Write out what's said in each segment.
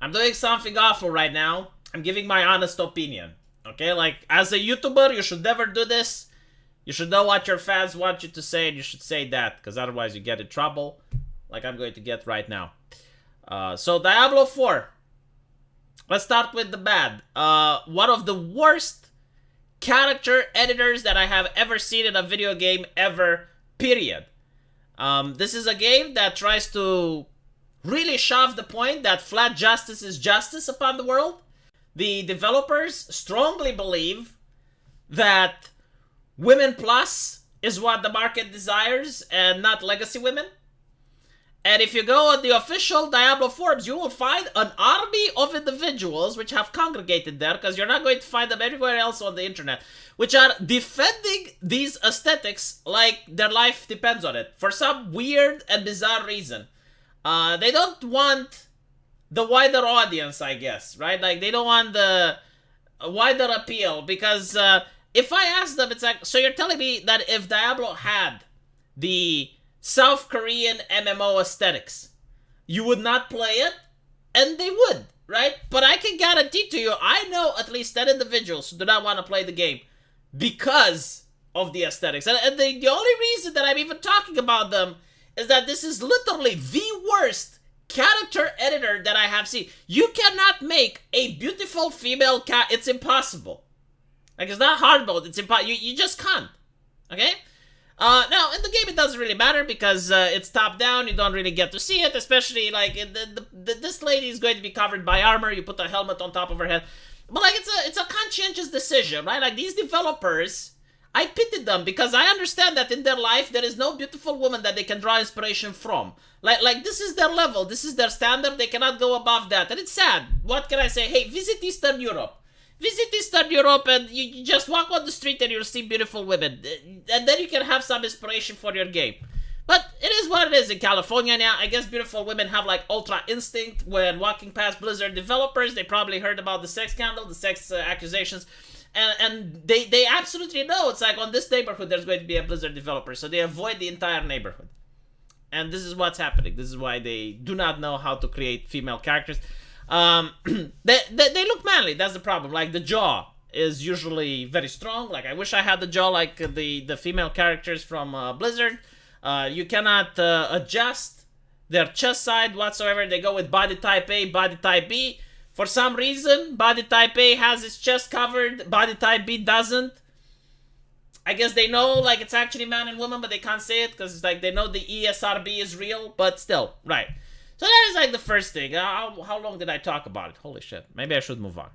I'm doing something awful right now. I'm giving my honest opinion. Okay, like, as a YouTuber, you should never do this. You should know what your fans want you to say, and you should say that, because otherwise you get in trouble, like I'm going to get right now. So, Diablo 4. Let's start with the bad. One of the worst character editors that I have ever seen in a video game ever, period. This is a game that tries to really shove the point that flat justice is justice upon the world. The developers strongly believe that Women Plus is what the market desires and not legacy women. And if you go on the official Diablo forums, you will find an army of individuals which have congregated there, because you're not going to find them anywhere else on the internet, which are defending these aesthetics like their life depends on it, for some weird and bizarre reason. They don't want the wider audience, I guess, right? Like, they don't want the wider appeal, because if I ask them, it's like, so you're telling me that if Diablo had the South Korean MMO aesthetics, you would not play it? And they would, right? But I can guarantee to you, I know at least 10 individuals who do not want to play the game because of the aesthetics. And the only reason that I'm even talking about them is that this is literally the worst character editor that I have seen. You cannot make a beautiful female cat. It's impossible. Like, it's not hard mode. It's impossible. You just can't. Okay? Now, in the game, it doesn't really matter because it's top-down. You don't really get to see it, especially, like, this lady is going to be covered by armor. You put a helmet on top of her head. But, like, it's a conscientious decision, right? Like, these developers, I pitied them because I understand that in their life, there is no beautiful woman that they can draw inspiration from. Like, this is their level. This is their standard. They cannot go above that. And it's sad. What can I say? Hey, visit Eastern Europe. Visit Eastern Europe and you just walk on the street and you'll see beautiful women. And then you can have some inspiration for your game. But it is what it is in California now. I guess beautiful women have like ultra instinct when walking past Blizzard developers. They probably heard about the sex scandal, the sex accusations. And they absolutely know it's like on this neighborhood there's going to be a Blizzard developer. So they avoid the entire neighborhood. And this is what's happening. This is why they do not know how to create female characters. They look manly. That's the problem. Like, the jaw is usually very strong. Like, I wish I had the jaw like the female characters from Blizzard. You cannot adjust their chest side whatsoever. They go with body type A, body type B. For some reason, body type A has its chest covered, body type B doesn't. I guess they know, like, it's actually man and woman, but they can't say it because, like, they know the ESRB is real, but still, right. So that is, like, the first thing. How long did I talk about it? Holy shit. Maybe I should move on.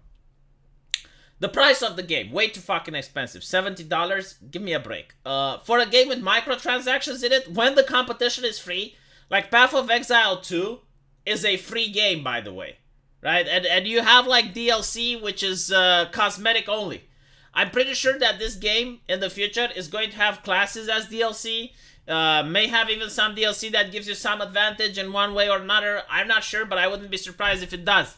The price of the game. Way too fucking expensive. $70? Give me a break. For a game with microtransactions in it, when the competition is free, like Path of Exile 2 is a free game, by the way. Right? And you have, like, DLC, which is cosmetic only. I'm pretty sure that this game, in the future, is going to have classes as DLC. May have even some DLC that gives you some advantage in one way or another. I'm not sure, but I wouldn't be surprised if it does.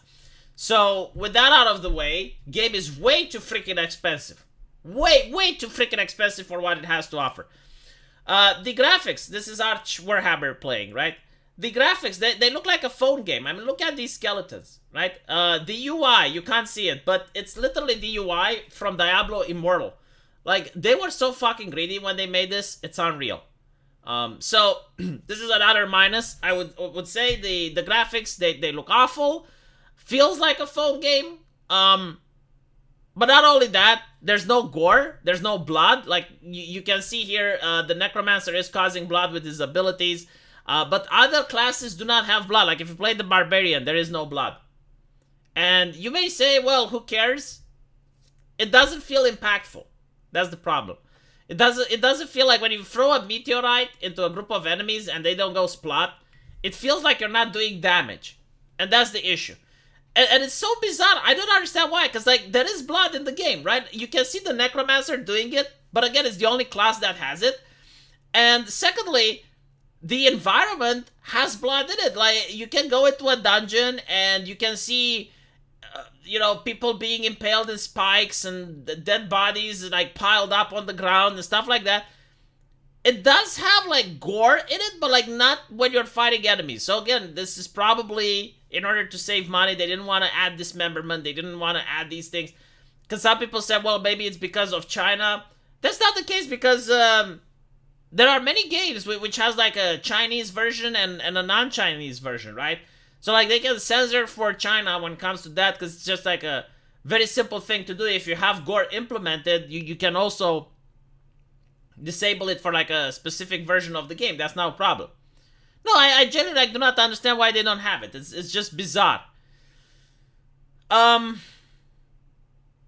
So, with that out of the way, game is way too freaking expensive. Way too freaking expensive for what it has to offer. The graphics, this is Arch Warhammer playing, right? The graphics, they look like a phone game. I mean, look at these skeletons, right? The UI, you can't see it, but it's literally the UI from Diablo Immortal. Like, they were so fucking greedy when they made this, it's unreal. So, this is another minus. I would say the graphics, they look awful. Feels like a phone game. But not only that, there's no gore, there's no blood. Like, you can see here, the Necromancer is causing blood with his abilities. But other classes do not have blood. Like, if you play the Barbarian, there is no blood. And you may say, well, who cares? It doesn't feel impactful. That's the problem. It doesn't feel like when you throw a meteorite into a group of enemies and they don't go splat, it feels like you're not doing damage. And that's the issue. And it's so bizarre. I don't understand why. Because, like, there is blood in the game, right? You can see the Necromancer doing it. But again, it's the only class that has it. And secondly, the environment has blood in it. Like, you can go into a dungeon and you can see, people being impaled in spikes and the dead bodies, like, piled up on the ground and stuff like that. It does have like gore in it, but like not when you're fighting enemies. So again, this is probably in order to save money. They didn't want to add dismemberment. They didn't want to add these things. Because some people said, well, maybe it's because of China. That's not the case because there are many games which has like a Chinese version and a non-Chinese version, right? So like they can censor for China when it comes to that because it's just like a very simple thing to do. If you have gore implemented, you can also disable it for like a specific version of the game. That's not a problem. No, I genuinely like, do not understand why they don't have it. It's just bizarre.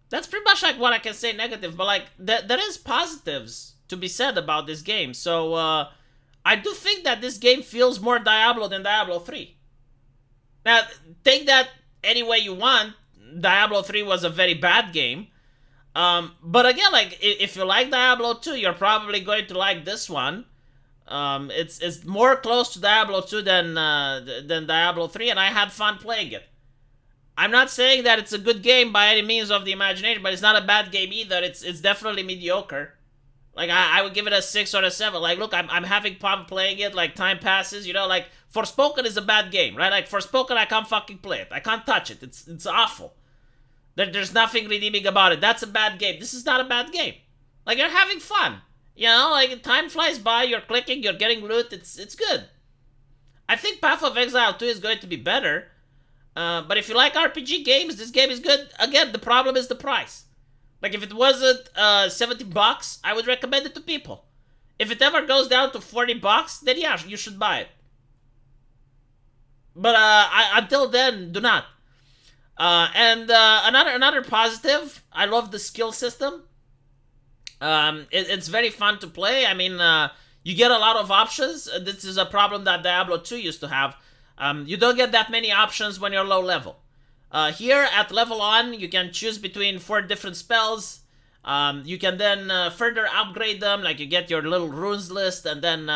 That's pretty much like what I can say negative, but like there is positives to be said about this game. So I do think that this game feels more Diablo than Diablo 3. Now, take that any way you want. Diablo 3 was a very bad game. But again, like if you like Diablo 2, you're probably going to like this one. It's more close to Diablo 2 than Diablo 3, and I had fun playing it. I'm not saying that it's a good game by any means of the imagination, but it's not a bad game either. It's definitely mediocre. Like I would give it a 6 or a 7. Like look, I'm having fun playing it. Like time passes, you know. Like Forspoken is a bad game, right? Like Forspoken, I can't fucking play it. I can't touch it. It's awful. There's nothing redeeming about it. That's a bad game. This is not a bad game. Like you're having fun. You know, like time flies by. You're clicking. You're getting loot. It's good. I think Path of Exile 2 is going to be better. But if you like RPG games, this game is good. Again, the problem is the price. Like, if it wasn't $70, I would recommend it to people. If it ever goes down to $40, then yeah, you should buy it. But until then, do not. And another positive, I love the skill system. It's very fun to play. I mean, you get a lot of options. This is a problem that Diablo 2 used to have. You don't get that many options when you're low level. Here, at level 1, you can choose between 4 different spells. You can then further upgrade them, like you get your little runes list, and then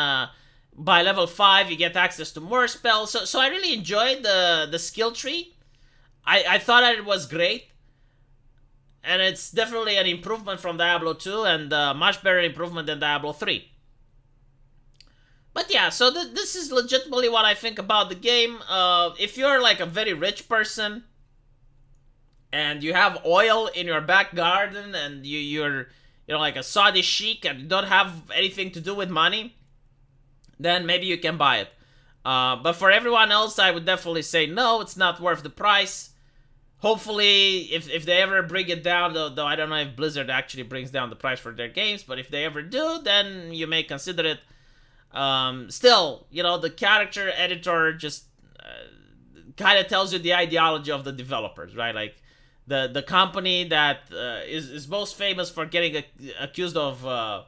by level 5, you get access to more spells. So I really enjoyed the skill tree. I thought that it was great. And it's definitely an improvement from Diablo 2, and much better improvement than Diablo 3. But yeah, so this is legitimately what I think about the game. If you're like a very rich person, and you have oil in your back garden, and you're like a Saudi sheik, and you don't have anything to do with money, then maybe you can buy it. But for everyone else, I would definitely say no, it's not worth the price. Hopefully, if they ever bring it down, though I don't know if Blizzard actually brings down the price for their games, but if they ever do, then you may consider it. Still, you know, the character editor just kind of tells you the ideology of the developers, right? Like, the company that is most famous for getting accused of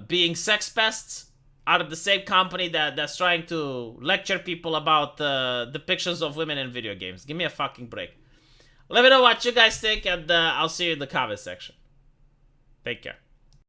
being sex pests out of the same company that's trying to lecture people about depictions of women in video games. Give me a fucking break. Let me know what you guys think, and I'll see you in the comment section. Take care.